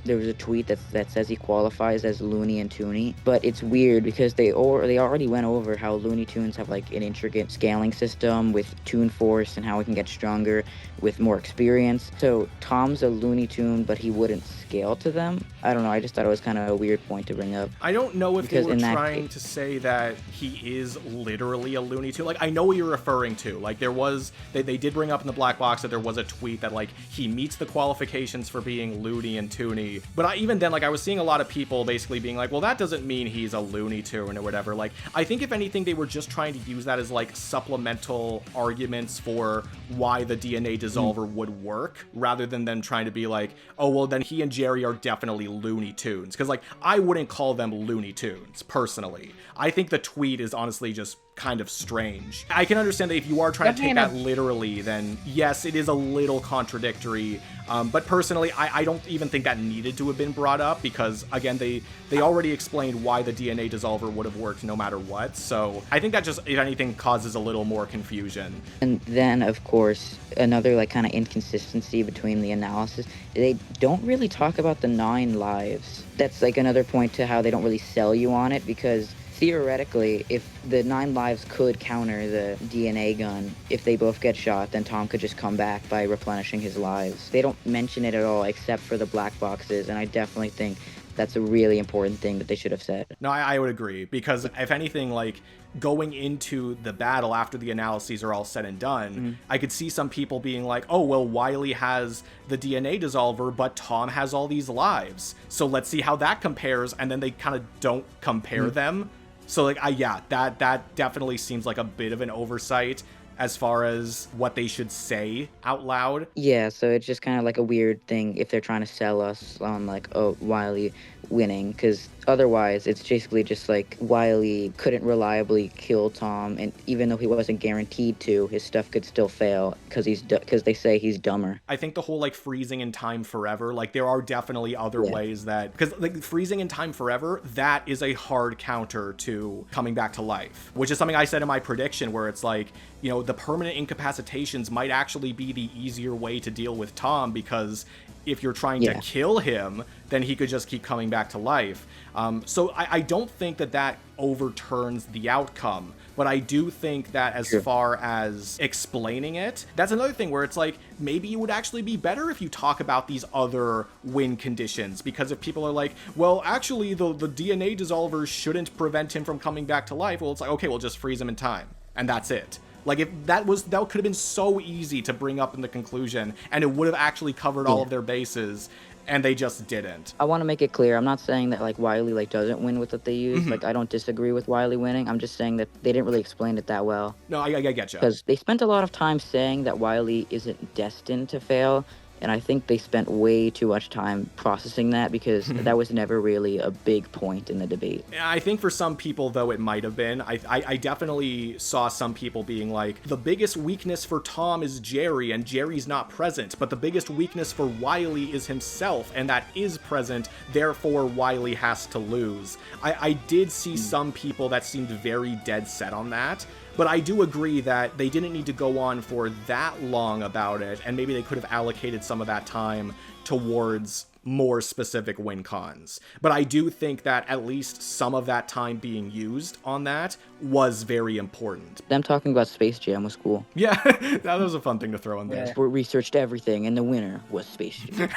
there was a tweet that says he qualifies as Looney and Toony, but it's weird because they already went over how Looney Tunes have, like, an intricate scaling system with Toon Force and how he can get stronger with more experience. So Tom's a Looney Tune, but he wouldn't scale to them. I don't know, I just thought it was kind of a weird point to bring up. I don't know if they were trying to say that he is literally a Looney Tune. Like, I know what you're referring to. Like, there was, they did bring up in the black box that there was a tweet that, like, he meets the qualifications for being Looney and Toony. But even then, like, I was seeing a lot of people basically being like, well, that doesn't mean he's a Looney Tune or whatever. Like, I think if anything, they were just trying to use that as, like, supplemental arguments for why the DNA dissolver would work, rather than them trying to be like, oh, well, then he and Jerry are definitely Looney Tunes. Because, like, I wouldn't call them Looney Tunes, personally. I think the tweet is honestly just kind of strange. I can understand that if you are trying to take that literally, then yes, it is a little contradictory. But personally, I don't even think that needed to have been brought up, because again, they already explained why the DNA dissolver would have worked no matter what. So I think that just, if anything, causes a little more confusion. And then, of course, another like kind of inconsistency between the analysis, they don't really talk about the 9 lives. That's like another point to how they don't really sell you on it, because theoretically, if the 9 lives could counter the DNA gun, if they both get shot, then Tom could just come back by replenishing his lives. They don't mention it at all, except for the black boxes, and I definitely think that's a really important thing that they should have said. No, I would agree, because if anything, like, going into the battle after the analyses are all said and done, I could see some people being like, oh, well, Wile has the DNA dissolver, but Tom has all these lives. So let's see how that compares, and then they kind of don't compare them. So, like, yeah, that definitely seems like a bit of an oversight as far as what they should say out loud. Yeah, so it's just kind of like a weird thing if they're trying to sell us on, like, oh, Wile winning, because otherwise it's basically just like Wile couldn't reliably kill Tom, and even though he wasn't guaranteed to, his stuff could still fail because they say he's dumber. I think the whole like freezing in time forever, like there are definitely other ways that, because like freezing in time forever, that is a hard counter to coming back to life, which is something I said in my prediction, where it's like, you know, the permanent incapacitations might actually be the easier way to deal with Tom, because if you're trying to kill him, then he could just keep coming back to life. So I don't think that overturns the outcome, but I do think that as far as explaining it, that's another thing where it's like, maybe it would actually be better if you talk about these other win conditions, because if people are like, well, actually the DNA dissolver shouldn't prevent him from coming back to life, well, it's like, okay, we'll just freeze him in time, and that's it. Like, if that could have been so easy to bring up in the conclusion, and it would have actually covered all of their bases, and they just didn't. I want to make it clear, I'm not saying that, like, Wile, like, doesn't win with what they use. Like, I don't disagree with Wile winning. I'm just saying that they didn't really explain it that well. No, I get you. Because they spent a lot of time saying that Wile isn't destined to fail, and I think they spent way too much time processing that, because that was never really a big point in the debate. I think for some people, though, it might have been. I definitely saw some people being like, the biggest weakness for Tom is Jerry, and Jerry's not present, but the biggest weakness for Wile is himself, and that is present, therefore Wile has to lose. I did see some people that seemed very dead set on that, but I do agree that they didn't need to go on for that long about it, and maybe they could have allocated some of that time towards more specific win cons. But I do think that at least some of that time being used on that was very important. Them talking about Space Jam was cool. Yeah, that was a fun thing to throw in there. We researched everything, and the winner was Space Jam.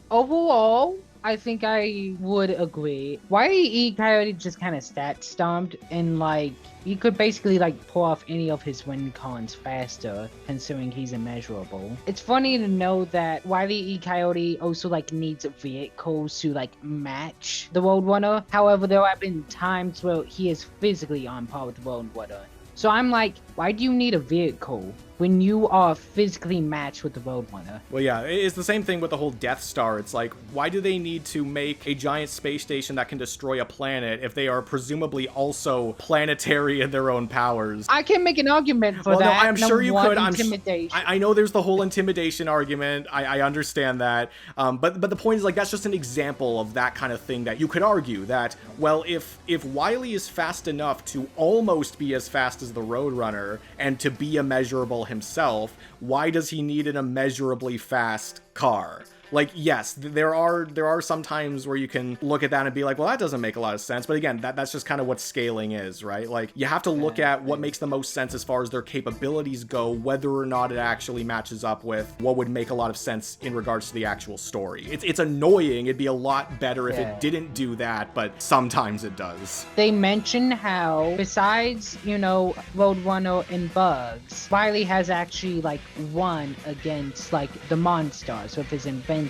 Overall, I think I would agree. Wile Coyote just kind of stat stomped, and like he could basically like pull off any of his win cons faster, considering he's immeasurable. It's funny to know that Wile Coyote also like needs vehicles to like match the Roadrunner. However, there have been times where he is physically on par with the Roadrunner. So I'm like, why do you need a vehicle when you are physically matched with the Roadrunner? Well, yeah, it's the same thing with the whole Death Star. It's like, why do they need to make a giant space station that can destroy a planet if they are presumably also planetary in their own powers? I can make an argument for well, that. No, I'm sure you could. Intimidation. I know there's the whole intimidation argument. I understand that. But the point is, like, that's just an example of that kind of thing that you could argue that, well, if Wile is fast enough to almost be as fast as the Roadrunner and to be immeasurable himself, why does he need an immeasurably fast car? Like, yes, there are some times where you can look at that and be like, well, that doesn't make a lot of sense. But again, that's just kind of what scaling is, right? Like, you have to look at what makes the most sense as far as their capabilities go, whether or not it actually matches up with what would make a lot of sense in regards to the actual story. It's annoying. It'd be a lot better if it didn't do that, but sometimes it does. They mention how, besides, Roadrunner and Bugs, Wile has actually, like, won against, like, the Monstars with his inventions.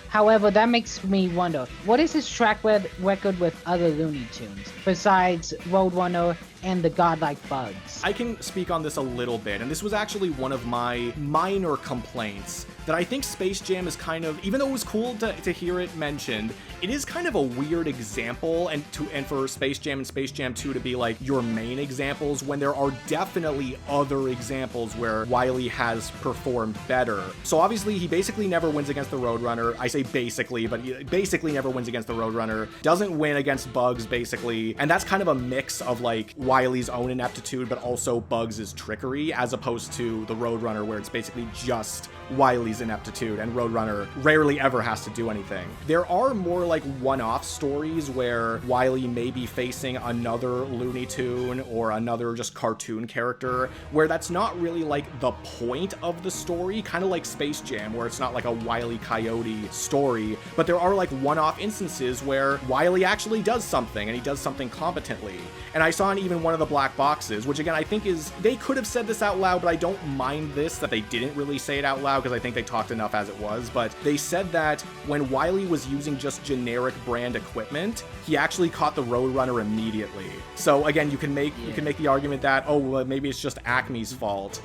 However, that makes me wonder, what is his track record with other Looney Tunes besides Roadrunner and the godlike Bugs? I can speak on this a little bit, and this was actually one of my minor complaints, that I think Space Jam is kind of, even though it was cool to hear it mentioned, it is kind of a weird example, and for Space Jam and Space Jam 2 to be like your main examples, when there are definitely other examples where Wile has performed better. So obviously he basically never wins against the Roadrunner. I say basically, but he basically never wins against the Roadrunner. Doesn't win against Bugs, basically, and that's kind of a mix of like Wile's own ineptitude, but also Bugs' trickery, as opposed to the Roadrunner, where it's basically just Wile's ineptitude, and Roadrunner rarely ever has to do anything. There are more like one-off stories where Wile may be facing another Looney Tune or another just cartoon character, where that's not really like the point of the story, kind of like Space Jam, where it's not like a Wile Coyote story, but there are like one-off instances where Wile actually does something, and he does something competently. And I saw in even one of the black boxes, which again, I think is, they could have said this out loud, but I don't mind this, that they didn't really say it out loud, because I think they talked enough as it was, but they said that when Wile was using just generic brand equipment, he actually caught the Roadrunner immediately. So again, you can make the argument that, oh, well, maybe it's just Acme's fault.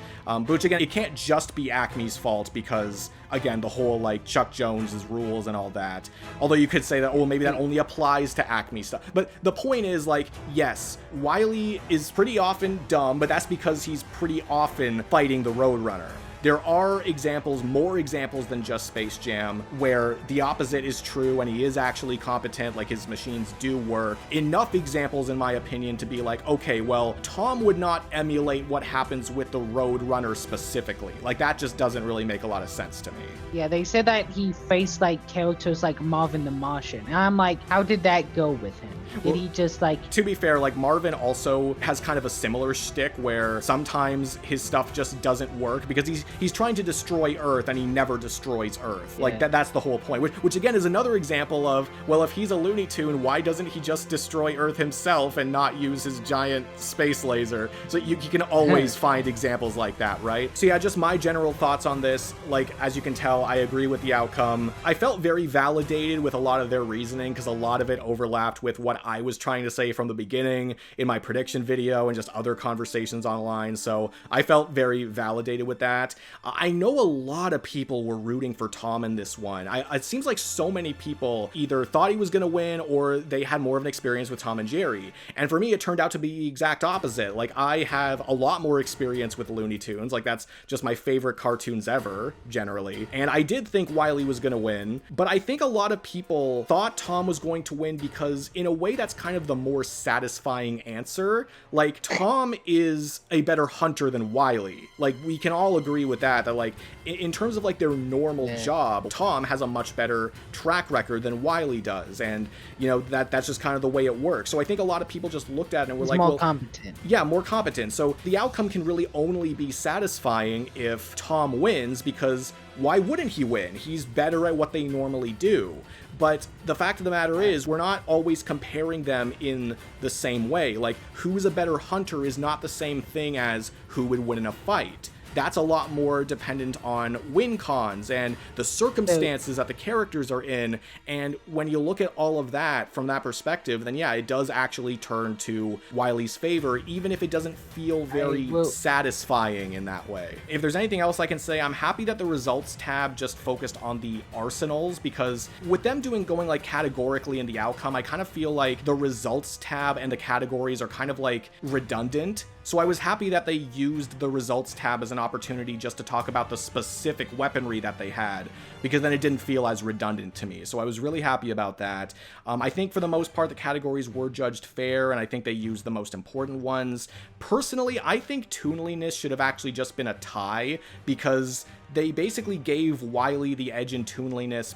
Which again, it can't just be Acme's fault, because again, the whole like Chuck Jones's rules and all that. Although you could say that, oh, maybe that only applies to Acme stuff. But the point is, like, yes, Wile is pretty often dumb, but that's because he's pretty often fighting the Roadrunner. There are examples, more examples than just Space Jam, where the opposite is true and he is actually competent, like his machines do work. Enough examples, in my opinion, to be like, okay, well, Tom would not emulate what happens with the Roadrunner specifically. Like, that just doesn't really make a lot of sense to me. Yeah, they said that he faced, like, characters like Marvin the Martian. And I'm like, how did that go with him? Did he just, like... To be fair, like, Marvin also has kind of a similar shtick where sometimes his stuff just doesn't work because he's trying to destroy Earth and he never destroys Earth. Like, that's the whole point. Which again is another example of, well, if he's a Looney Tune, why doesn't he just destroy Earth himself and not use his giant space laser? So you can always find examples like that, right? So yeah, just my general thoughts on this. Like, as you can tell, I agree with the outcome. I felt very validated with a lot of their reasoning because a lot of it overlapped with what I was trying to say from the beginning in my prediction video and just other conversations online. So I felt very validated with that. I know a lot of people were rooting for Tom in this one. It seems like so many people either thought he was going to win or they had more of an experience with Tom and Jerry. And for me, it turned out to be the exact opposite. Like, I have a lot more experience with Looney Tunes. Like, that's just my favorite cartoons ever, generally. And I did think Wile was going to win, but I think a lot of people thought Tom was going to win because in a way that's kind of the more satisfying answer. Like, Tom is a better hunter than Wile. Like, we can all agree agree with that like in terms of like their normal job, Tom has a much better track record than Wile does, and you know that's just kind of the way it works. So I think a lot of people just looked at it and were like, more competent. Yeah, more competent. So the outcome can really only be satisfying if Tom wins, because why wouldn't he win? He's better at what they normally do. But the fact of the matter is, we're not always comparing them in the same way. Like, who's a better hunter is not the same thing as who would win in a fight. That's a lot more dependent on win cons and the circumstances that the characters are in. And when you look at all of that from that perspective, then yeah, it does actually turn to Wile's favor, even if it doesn't feel very satisfying in that way. If there's anything else I can say, I'm happy that the results tab just focused on the arsenals, because with them going like categorically in the outcome, I kind of feel like the results tab and the categories are kind of like redundant. So I was happy that they used the results tab as an opportunity just to talk about the specific weaponry that they had, because then it didn't feel as redundant to me. So I was really happy about that. I think for the most part, the categories were judged fair, and I think they used the most important ones. Personally, I think Toonliness should have actually just been a tie, because they basically gave Wile the edge in Toonliness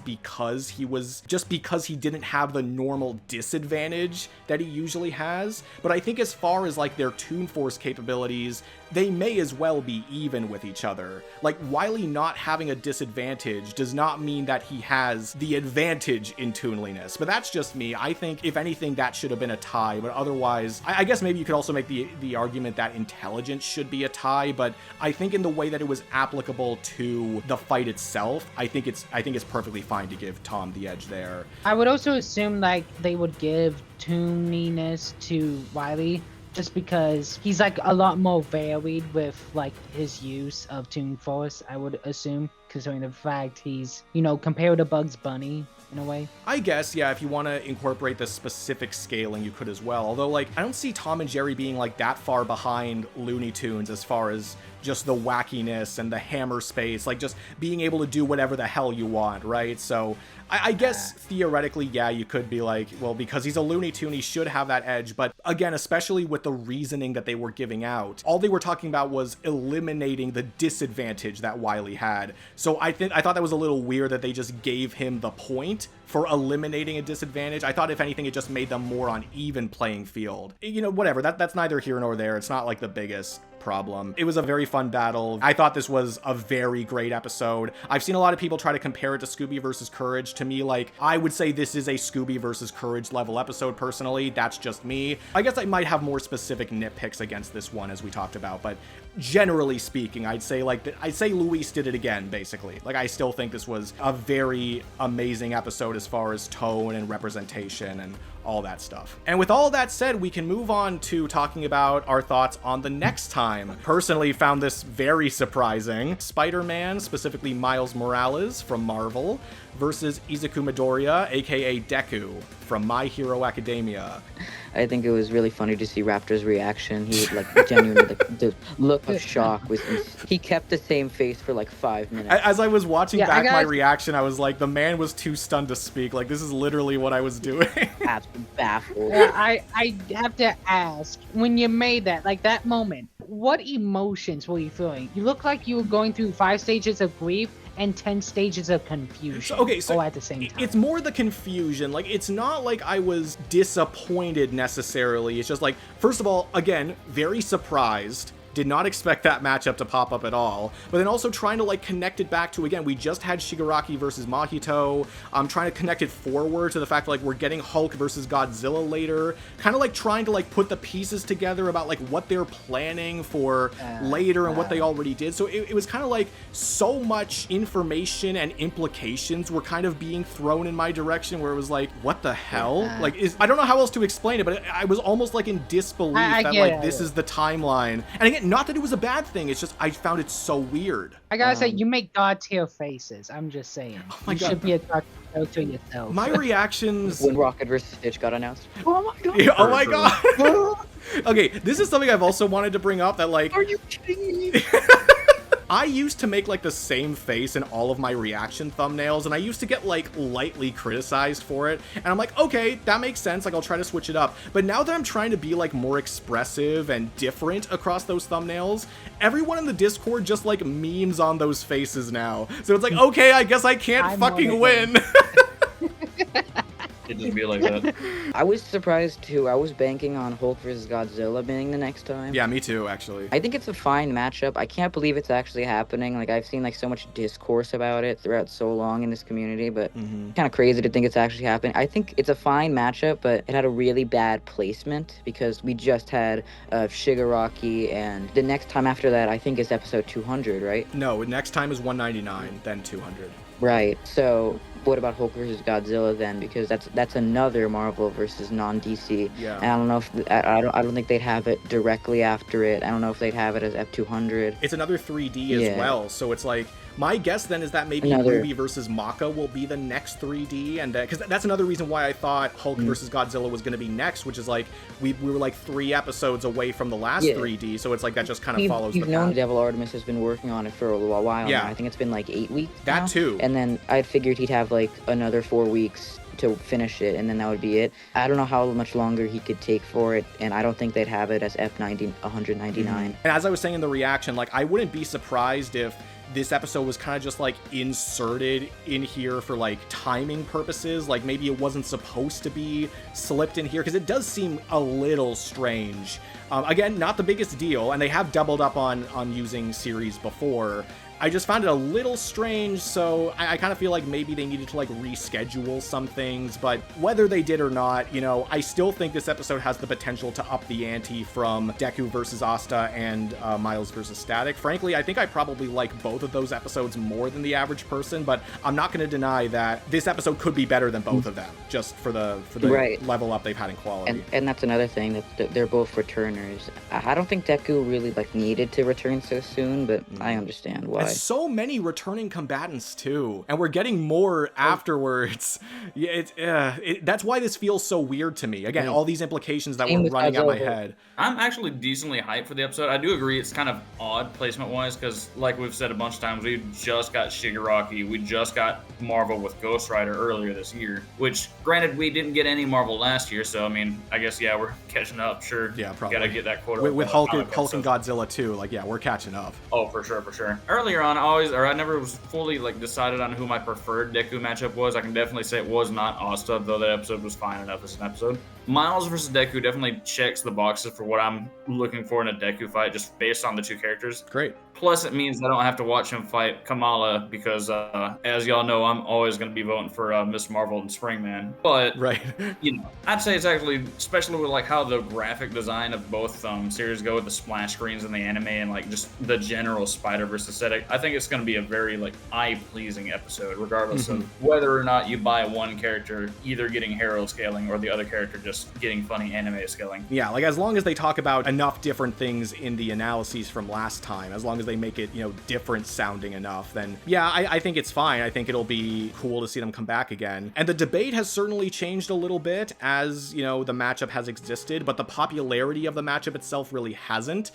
because he didn't have the normal disadvantage that he usually has. But I think as far as like their Toon Force capabilities, they may as well be even with each other. Like, Wile not having a disadvantage does not mean that he has the advantage in Toonliness. But that's just me. I think, if anything, that should have been a tie. But otherwise, I guess maybe you could also make the argument that intelligence should be a tie. But I think in the way that it was applicable to the fight itself, I think it's perfectly fine to give Tom the edge there. I would also assume like they would give Tooniness to Wile, just because he's like a lot more varied with like his use of Toon Force, I would assume, considering the fact he's, you know, compared to Bugs Bunny in a way. I guess, yeah, if you want to incorporate the specific scaling, you could as well. Although, like, I don't see Tom and Jerry being like that far behind Looney Tunes as far as just the wackiness and the hammer space, like just being able to do whatever the hell you want, right? So I guess theoretically, yeah, you could be like, well, because he's a Looney Tune, he should have that edge. But again, especially with the reasoning that they were giving out, all they were talking about was eliminating the disadvantage that Wile had. So I thought that was a little weird that they just gave him the point for eliminating a disadvantage. I thought, if anything, it just made them more on even playing field. You know, whatever, that's neither here nor there. It's not like the biggest problem. It was a very fun battle. I thought this was a very great episode. I've seen a lot of people try to compare it to Scooby versus Courage. To me, like, I would say this is a Scooby versus Courage level episode personally. That's just me. I guess I might have more specific nitpicks against this one, as we talked about, but generally speaking, I'd say Luis did it again, basically. Like, I still think this was a very amazing episode as far as tone and representation and all that stuff. And with all that said, we can move on to talking about our thoughts on the next time. Personally found this very surprising. Spider-Man, specifically Miles Morales from Marvel, versus Izuku Midoriya, aka Deku, from My Hero Academia. I think it was really funny to see Raptor's reaction. He like genuinely, the look of shock was. He kept the same face for like 5 minutes. As I was watching back my reaction, I was like, the man was too stunned to speak. Like, this is literally what I was doing. Absolutely baffled. Yeah, I have to ask, when you made that, like that moment, what emotions were you feeling? You look like you were going through 5 stages of grief and 10 stages of confusion. So at the same time. It's more the confusion. Like, it's not like I was disappointed necessarily. It's just like, first of all, again, very surprised. Did not expect that matchup to pop up at all. But then also trying to like connect it back to, again, we just had Shigaraki versus Mahito. I'm trying to connect it forward to the fact that like we're getting Hulk versus Godzilla later. Kind of like trying to like put the pieces together about like what they're planning for later and what they already did. So it was kind of like so much information and implications were kind of being thrown in my direction, where it was like, what the hell? Like, I don't know how else to explain it, but I was almost like in disbelief that like this is the timeline. And again, not that it was a bad thing, it's just I found it so weird. I gotta say, you make God tier faces. I'm just saying. Oh my you God. should be a God tier to yourself. My reactions... When Rocket vs. Stitch got announced. Oh my God. Yeah, oh my God. Okay, this is something I've also wanted to bring up, that like... Are you kidding me? I used to make like the same face in all of my reaction thumbnails, and I used to get like lightly criticized for it. And I'm like, okay, that makes sense. Like, I'll try to switch it up. But now that I'm trying to be like more expressive and different across those thumbnails, everyone in the Discord just like memes on those faces now. So it's like, okay, I guess I can't fucking win. It just be like that. I was surprised too. I was banking on Hulk vs. Godzilla being the next time. Yeah, me too, actually. I think it's a fine matchup. I can't believe it's actually happening. Like, I've seen like so much discourse about it throughout so long in this community, but kind of crazy to think it's actually happening. I think it's a fine matchup, but it had a really bad placement because we just had Shigaraki, and the next time after that, I think, is episode 200, right? No, next time is 199, then 200. Right. So what about Hulk versus Godzilla then? Because that's another Marvel versus non-DC. Yeah. And I don't know if I don't think they'd have it directly after it. I don't know if they'd have it as F200. It's another 3D as well, so it's like, my guess then is that maybe RWBY versus Maka will be the next 3D, and because that's another reason why I thought Hulk versus Godzilla was going to be next, which is like we were like 3 episodes away from the last 3D, so it's like that just kind of follows the path. You've known Devil Artemis has been working on it for a while now. I think it's been like 8 weeks That now. too. And then I figured he'd have like another 4 weeks to finish it, and then that would be it. I don't know how much longer he could take for it, and I don't think they'd have it as F90 199. And as I was saying in the reaction, like, I wouldn't be surprised if this episode was kind of just like inserted in here for like timing purposes. Like, maybe it wasn't supposed to be slipped in here, because it does seem a little strange. Again, not the biggest deal, and they have doubled up on using series before. I just found it a little strange, so I kind of feel like maybe they needed to like reschedule some things, but whether they did or not, you know, I still think this episode has the potential to up the ante from Deku versus Asta and Miles versus Static. Frankly, I think I probably like both of those episodes more than the average person, but I'm not going to deny that this episode could be better than both of them, just for the level up they've had in quality. And that's another thing, that they're both returners. I don't think Deku really like needed to return so soon, but I understand why. And so many returning combatants too, and we're getting more afterwards. Yeah, that's why this feels so weird to me. Again, all these implications that were running out my head. I'm actually decently hyped for the episode. I do agree it's kind of odd placement-wise, because like we've said a bunch of times, we just got Shigaraki, we just got Marvel with Ghost Rider earlier this year, which, granted, we didn't get any Marvel last year, so I mean, I guess, yeah, we're catching up, sure. Yeah, probably. Gotta get that quota. With Hulk and Godzilla too, like, yeah, we're catching up. Oh, for sure, for sure. Earlier on, I never was fully like decided on who my preferred Deku matchup was. I can definitely say it was not Asta, though that episode was fine enough as an episode. Miles versus Deku definitely checks the boxes for what I'm looking for in a Deku fight, just based on the two characters. Great. Plus, it means I don't have to watch him fight Kamala, because as y'all know, I'm always going to be voting for Miss Marvel and Springman. But, you know, I'd say it's actually, especially with like how the graphic design of both series go with the splash screens in the anime and like just the general Spider-Verse aesthetic, I think it's going to be a very like eye-pleasing episode, regardless of whether or not you buy one character either getting Herald scaling or the other character just getting funny anime scaling. Yeah, like as long as they talk about enough different things in the analyses from last time, as long as they make it, you know, different sounding enough, then yeah, I think it's fine. I think it'll be cool to see them come back again. And the debate has certainly changed a little bit as, you know, the matchup has existed, but the popularity of the matchup itself really hasn't.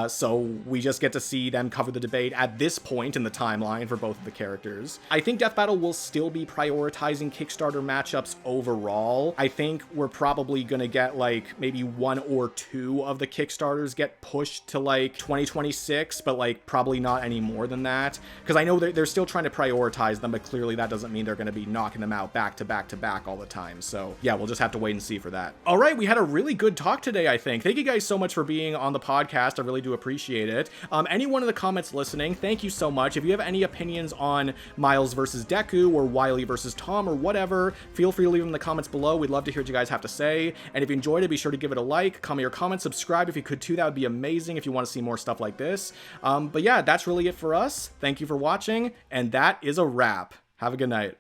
So we just get to see them cover the debate at this point in the timeline for both of the characters. I think Death Battle will still be prioritizing Kickstarter matchups overall. I think we're probably gonna get like maybe 1 or 2 of the Kickstarters get pushed to like 2026, but like probably not any more than that, because I know they're still trying to prioritize them, but clearly that doesn't mean they're going to be knocking them out back to back to back all the time. So yeah, we'll just have to wait and see for that. All right, we had a really good talk today, I think. Thank you guys so much for being on the podcast. I really do appreciate it. Anyone in the comments listening, thank you so much. If you have any opinions on Miles versus Deku or Wile versus Tom or whatever, feel free to leave them in the comments below. We'd love to hear what you guys have to say. And if you enjoyed it, be sure to give it a like, comment your comments, subscribe if you could too. That would be amazing if you want to see more stuff like this. But yeah, that's really it for us. Thank you for watching, and that is a wrap. Have a good night.